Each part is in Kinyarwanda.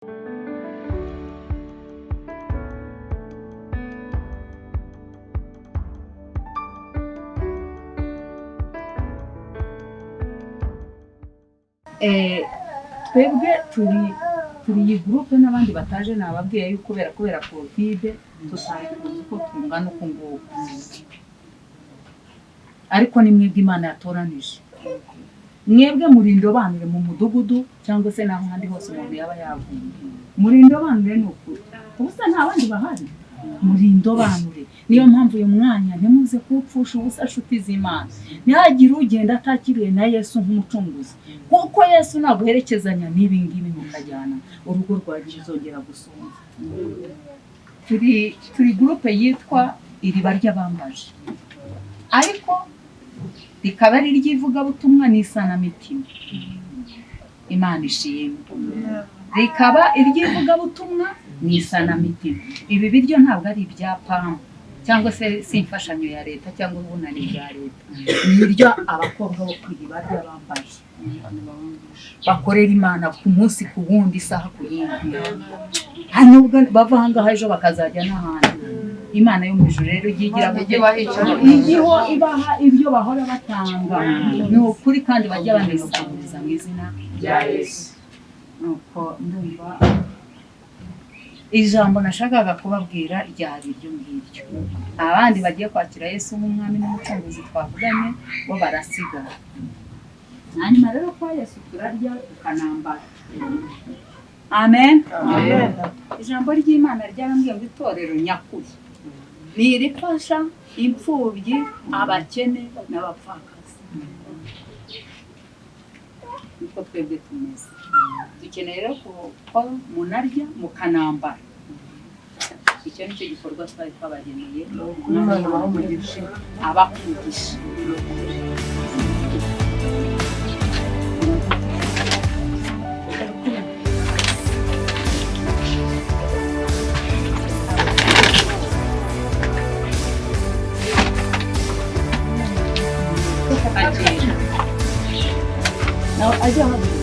twebwe turi iyi groupe n'abandi bataje nababwiye yuko kubera covid tutari kuzi ko tungana uko nguko, ariko ni mwebwe Imana yatoranije. Mwebwe murindobanure mu mudugudu cyangwa se naho handi hose umuntu yaba yavuye, murindobanure n'ukuri ubusa nta bandi bahari, murindobanure. Niyo mpamvu uyu mwanya ntimuze kupfusha ubusa nshuti z'Imana, ntihagire ugenda atakiriye na Yesu nk'umucunguzi, kuko Yesu naguherekezanya n'ibi ngibi mukajyana urugo rwawe ruzongera gusonza. Turi groupe yitwa Iriba ry'Abambaje, ariko rikaba ari iry'ivugabutumwa n'isanamitima. Imana ishimwe. Rikaba iry'ivugabutumwa n'isanamitima. Ibi biryo ntabwo ari ibya PAM cyangwa se si imfashanyo ya leta cyangwa ubunani bwa leta, ni ibiryo abakobwa bo ku Iriba ry'Abambaje bakorera Imana ku munsi ku wundi, isaha ku yindi. Hanyuma bava ahangaha ejo bakazajya n'ahandi. Imana yo mu ijuru rero igigira igiho ibaha ibyo bahora batanga, ni ukuri kandi bajya banisabiriza mu izina rya Yesu. Nuko ndumva ijambo nashakaga kubabwira ryari iryo ngiryo. Abandi bagiye kwakira Yesu nk'umwami n'umucunguzi twavuganye bo barasigara. Hanyuma rero kwa Yesu turarya tukanambara. Amen. Amen. Ijambo ry'Imana ryarambwiye ngo itorero nyakuri ni irifasha imfubyi, abakene n'abapfakazi. Niko twebwe tumeze. Dukeneye rero ko munarya mukanambara. Icyo nicyo gikorwa twari twabageneye. Imana abamugisha, abakugisha. Now I don't have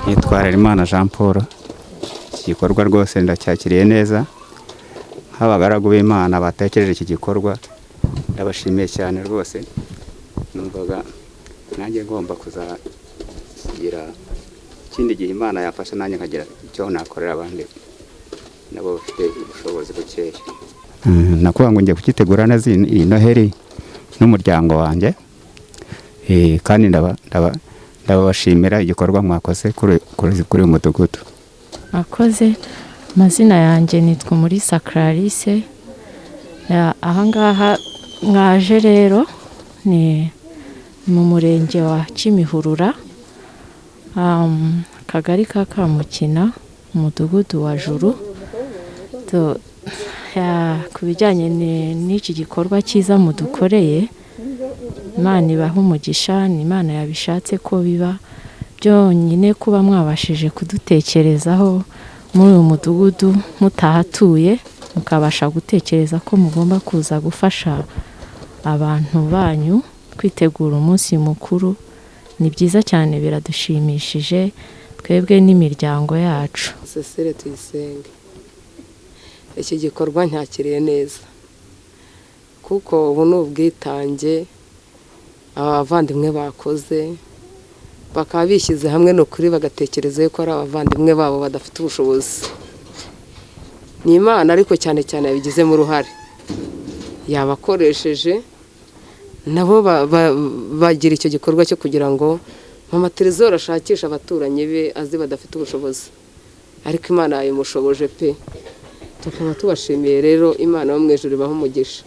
Nitwa Harerimana Jean Paul. Iki gikorwa rwose ndacyakiriye neza, nk'abagaragu b'Imana batekereje iki gikorwa ndabashimiye cyane rwose. Numvaga nanjye ngomba kuzagira ikindi gihe Imana yafasha nanjye nkagira icyo nakorera abandi nabo bafite ubushobozi bukeya. Nakuvuga ngo ngiye kugitegura neza iyi Noheli n'umuryango wanjye, kandi ndabashimira igikorwa mwakoze kuri uyu mudugudu. Akoze. Amazina yanjye nitwa Umulisa Clarisse. Ahangaha mwaje rero ni mu murenge wa Kimihurura, akagari ka Kamukina, umudugudu wa Juru. Ku bijyanye n'iki gikorwa cyiza mudukoreye, Imana ibaha umugisha. Ni Imana yabishatse ko biba byonyine, kuba mwabashije kudutekerezaho muri uyu mudugudu mutahatuye, mukabasha gutekereza ko mugomba kuza gufasha abantu banyu twitegura umunsi mukuru. Ni byiza cyane, biradushimishije twebwe n'imiryango yacu. Cecile Tuyisenge, iki gikorwa ncyakiriye neza kuko ubu ni ubwitange abavandimwe bakoze, bakaba bishyize hamwe n'ukuri bagatekereza ko ari abavandimwe babo badafite ubushobozi. Ni Imana ariko cyane cyane yabigizemo uruhare, yabakoresheje nabo bagira icyo gikorwa cyo kugira ngo Mama Teresora ashakisha abaturanyi be azi badafite ubushobozi, ariko Imana yayimushoboje pe. Tukaba tubashimiye rero, Imana yo mu ijuru ibaha umugisha.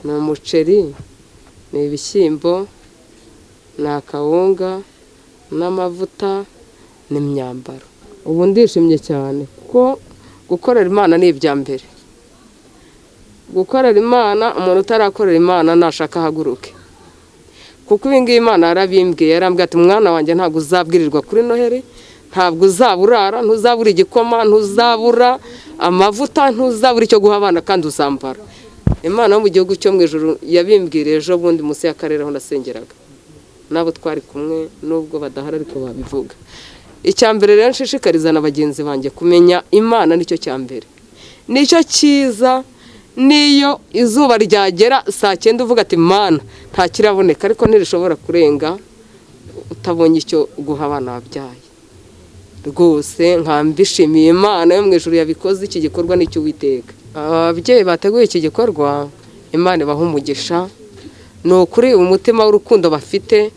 Ni umuceri, ni ibishyimbo, ni akawunga n'amavuta n'imyambaro. Ubu ndishimye cyane kuko gukorera Imana ni ibya mbere. Gukorera Imana, umuntu utarakorera Imana nashaka ahaguruke, kuko ibi ngibi Imana yarabimbwiye, yarambwiye ati mwana wanjye ntabwo uzabwirirwa kuri Noheli, ntabwo uzaburara, ntuzabura igikoma, ntuzabura amavuta, ntuzabura icyo guha abana kandi uzambara. Imana yo mu gihugu cyo mu ijuru yabimbwiriye ejo bundi munsi y'akarere aho nasengeraga, nabo twari kumwe nubwo badahari ariko babivuga. Icya mbere rero nshishikariza na bagenzi banjye kumenya Imana, nicyo cya mbere, nicyo cyiza. Niyo izuba ryagera saa 9 uvuga ati Mana nta kiraboneka, ariko ntirishobora kurenga utabonye icyo guha abana babyaye. Rwose nkambishimiye Imana yo mu ijuru yabikoze, iki gikorwa nicyo Uwiteka. Ababyeyi bateguye iki gikorwa, Imana ibaha umugisha. Ni ukuri umutima w'urukundo bafite,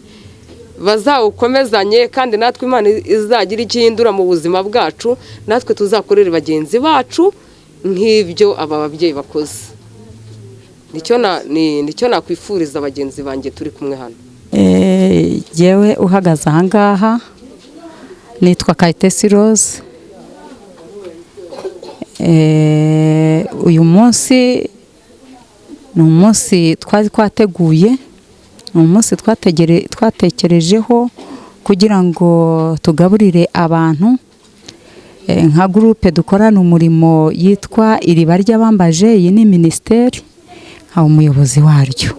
bazawukomezanye, kandi natwe Imana izagira igihindura mu buzima bwacu, natwe tuzakorera bagenzi bacu nk'ibyo aba babyeyi bakoze. Nicyo nakwifuriza bagenzi banjye turi kumwe hano. Jewe uhagaze aha ngaha nitwa Kayitesi Rose. Uyu munsi ni umunsi twari twateguye, ni umunsi twatekerejeho kugira ngo tugaburire abantu nka groupe dukorana umurimo yitwa Iriba ry'Abambaje. Iyi ni ministeri, nkaba umuyobozi waryo.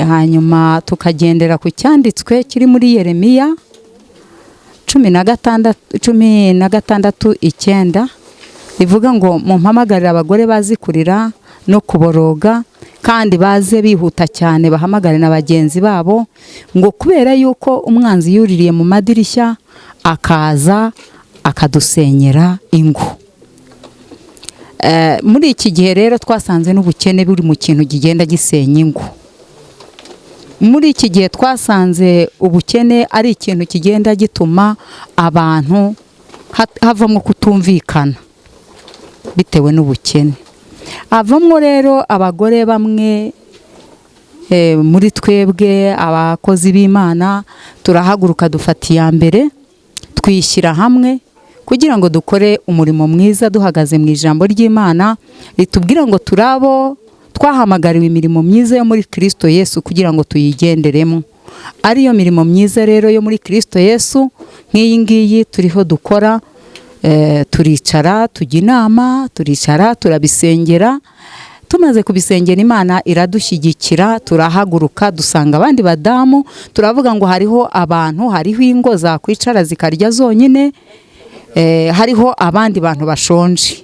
Hanyuma tukagendera ku cyanditswe kiri muri Yeremiya 16:9 rivuga ngo mumpamagarire abagore bazi kurira no kuboroga, kandi baze bihuta cyane bahamagare na bagenzi babo, ngo kubera yuko umwanzi yuririye mu madirishya akaza akadusenyera ingo. Muri iki gihe rero twasanze n'ubukene buri mu kintu kigenda gisenya ingo. Muri iki gihe twasanze ubukene ari ikintu kigenda gituma abantu havamo kutumvikana bitewe n'ubukene. Havamo rero abagore bamwe muri twebwe abakozi b'Imana turahaguruka dufata iya mbere, twishyira hamwe kugira ngo dukore umurimo mwiza duhagaze mu ijambo ry'Imana ritubwira ngo turabo twahamagariwe imirimo myiza yo muri Kristo Yesu kugira ngo tuyigenderemo. Ariyo mirimo myiza rero yo muri Kristo Yesu nk'iyi ngiyi turiho dukora. Turicara tujya inama, turicara turabisengera. Tumaze kubisengera Imana iradushyigikira, turahaguruka dusanga abandi badamu, turavuga ngo hariho abantu, hariho ingo zakwicara zikarya zonyine, hariho abandi bantu bashonje.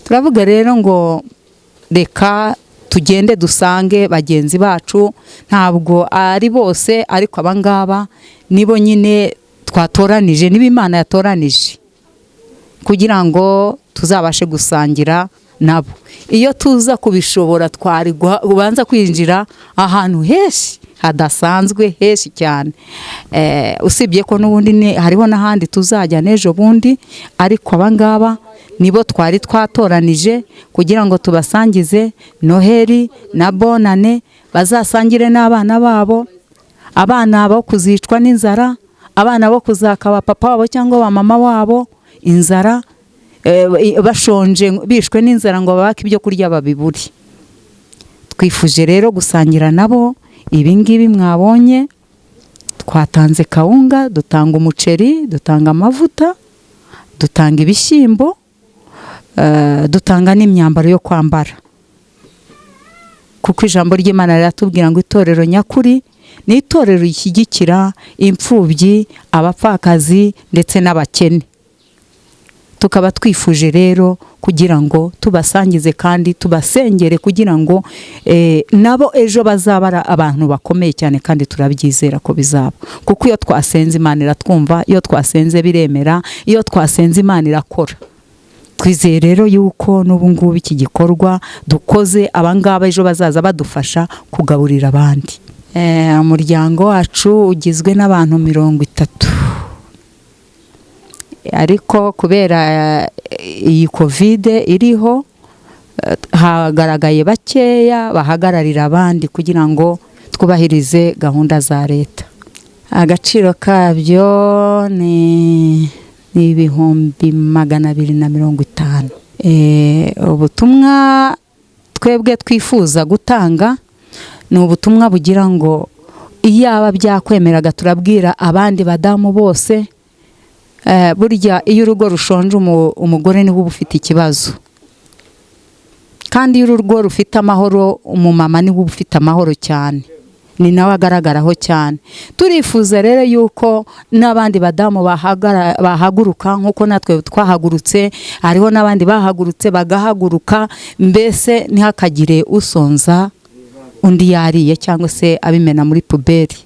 Turavuga rero ngo reka tugende dusange bagenzi bacu, ntabwo ari bose ariko abangaba nibo nyine twatoranije, niba Imana yatoranije kugira ngo tuzabashe gusangira nabo. Iyo tuza kubishobora twari kubanza kwinjira ahantu heshi hadasanzwe, heshi cyane. Usibye ko n'ubundi hariho n'ahandi tuzajya n'ejo bundi, ariko abangaba nibo twari twatoranije kugira ngo tubasangize Noheli na Bonane, bazasangire n'abana babo, abana bo kuzicwa n'inzara, abana bo kuzakaba papa wabo cyangwa ba mama wabo inzara, bashonje bishwe n'inzara ngo babake ibyo kurya babiburi. Twifuje rero gusangira nabo ibi ngibi mwabonye. Twatanze kawunga, dutanga umuceri, dutanga amavuta, dutanga ibishyimbo, dutanga n'imyambaro yo kwambara. kuko ijambo ry'Imana riratubwira ngo itorero nyakuri ni itorero rishyigikira imfubyi, abapfakazi ndetse n'abakene. Tukaba twifuje rero kugira ngo tubasangize kandi tubasengere kugira ngo nabo ejo bazabara abantu bakomeye cyane, kandi turabyizera ko bizaba, kuko iyo twasenze Imana iratwumva, iyo twasenze biremera, iyo twasenze Imana irakora. Twizeye rero yuko n'ubu ngubu iki gikorwa dukoze abangaba ejo bazaza badufasha kugaburira abandi. Umuryango wacu ugizwe n'abantu 30, ariko kubera iyi covid iriho hagaragaye bakeya bahagararira abandi kugira ngo twubahirize gahunda za leta. Agaciro kabyo ni 250. Ubutumwa twebwe twifuza gutanga ni ubutumwa bugira ngo iyaba byakwemeraga turabwira abandi badamu bose. Burya iyo urugo rushonje umugore niwe uba ufite ikibazo, kandi iyo urugo rufite amahoro umumama niwe uba ufite amahoro cyane, ni nawe agaragaraho cyane. Turifuza rero yuko n'abandi badamu bahaguruka nk'uko natwe twahagurutse, hariho n'abandi bahagurutse bagahaguruka, mbese ntihakagire usonza undi yariye cyangwa se abimena muri puberi.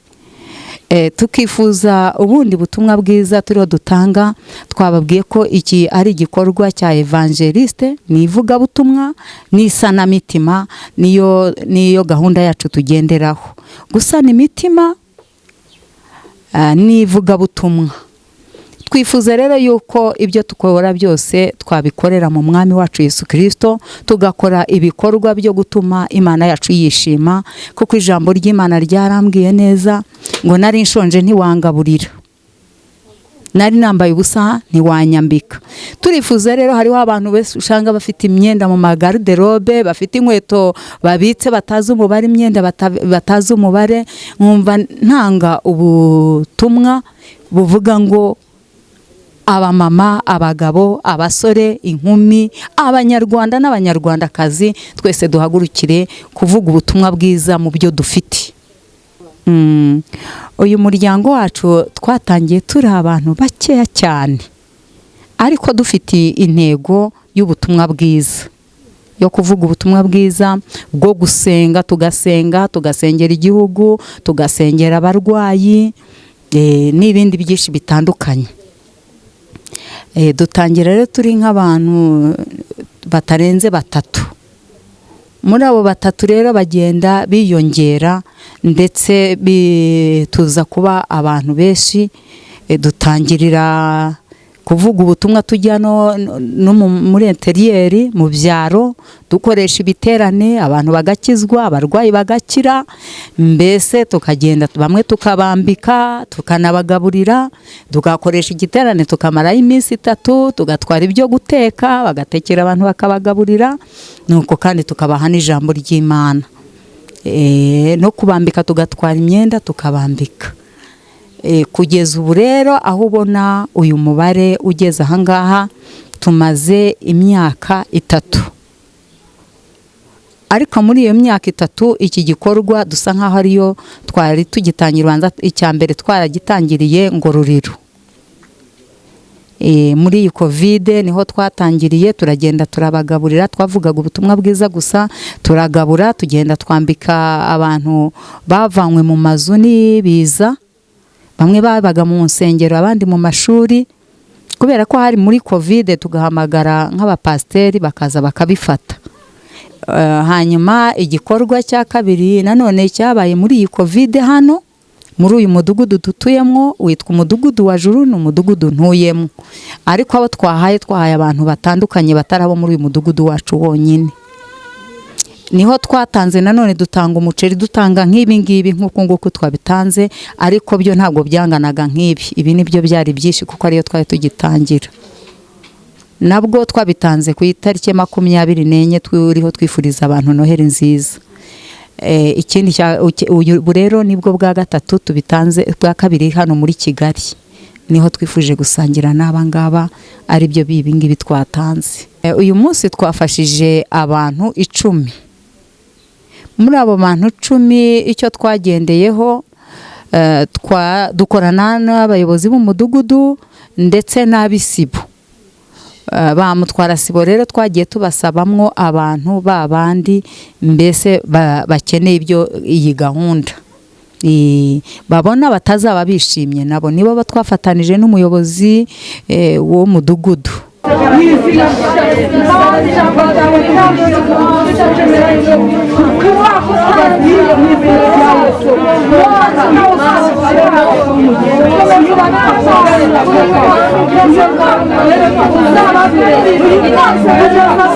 Tukifuza ubundi butumwa bwiza turiho dutanga. Twababwiye ko iki ari igikorwa cya evangeliste, ni ivugabutumwa n'isanamitima, niyo gahunda yacu tugenderaho. Gusana imitima n'ivugabutumwa. Twifuza rero yuko ibyo tukora byose twabikorera mu mwami wacu Yesu Kristo, tugakora ibikorwa byo gutuma Imana yacu yishima, kuko ijambo ry'Imana ryarambwiye neza ngo nari nshonje ntiwangaburira, nari nambaye ubusa ntiwanyambika. Turifuza rero, hariho abantu bese ushanga bafite imyenda mu magarderobe, bafite inkweto babitse batazi umubare, imyenda batazi umubare. Nkumva ntanga ubutumwa buvuga ngo abamama, abagabo, abasore, inkumi, abanyarwanda n'abanyarwandakazi twese duhagurukire kuvuga ubutumwa bwiza mu byo dufite. Uyu muryango wacu twatangiye turi abantu bakeya cyane, ariko dufite intego y'ubutumwa bwiza, yo kuvuga ubutumwa bwiza bwo gusenga, tugasengera igihugu, tugasengera abarwayi n'ibindi byinshi bitandukanye. Dutangira rero turi nk'abantu batarenze 3. Muri abo 3 rero bagenda biyongera, ndetse tuza kuba abantu benshi. Dutangirira kuvuga ubutumwa tujya no muri interiyeri, mu byaro, dukoresha ibiterane, abantu bagakizwa, abarwayi bagakira. Mbese tukagenda bamwe tukabambika, tukanabagaburira, tugakoresha igiterane tukamaraho iminsi 3, tugatwara ibyo guteka, bagatekera abantu bakabagaburira, nuko kandi tukabaha n'ijambo ry'Imana. No kubambika tugatwara imyenda tukabambika. Kugeza ubu rero aho ubona uyu mubare ugeze ahangaha, tumaze imyaka 3. Ariko muri iyo myaka 3 iki gikorwa dusa nkaho ariyo twari tugitangira. Icya mbere twaragitangiriye Ngororero. Muri iyi covid niho twatangiriye, turagenda turabagaburira, twavugaga ubutumwa bwiza gusa, turagabura, tugenda twambika abantu bavanywe mu mazu n'ibiza. Bamwe babaga mu nsengero, abandi mu mashuri, kubera ko hari muri covid tugahamagara nk'abapasiteri bakaza bakabifata. Hanyuma igikorwa cya kabiri nanone cyabaye muri iyi covid hano muri uyu mudugudu dutuyemo, witwa umudugudu wa Juru, n'umudugudu ntuyemo. Ariko abo twahaye abantu batandukanye batarabo muri uyu mudugudu wacu wonyine. Niho twatanze nanone, dutanga umuceri, dutanga nk'ibi nk'uko nguko twabitanze, ariko byo ntabwo byanganaga nk'ibi. Ibi nibyo byari byinshi kuko ariyo twari tugitangira. Nabwo twabitanze ku itariki 24 turiho twifuriza abantu Noheli nziza. Ikindi ubu rero nibwo bwa 3 tubitanze, bwa 2 hano muri Kigali. Niho twifuje gusangira n'abangaba, ari byo bibingibi twatanze. Uyu munsi twafashije abantu 10. muri abo bantu 10 icyo twagendeyeho dukorana n'abayobozi b'umudugudu ndetse n'abisibo ba mutwarasibo rero twagiye tubasabamwo abantu babandi mbese bakeneye ibyo iyi gahunda babona batazaba bishimye nabo nibo batwafatanije n'umuyobozi wo mudugudu Thank you.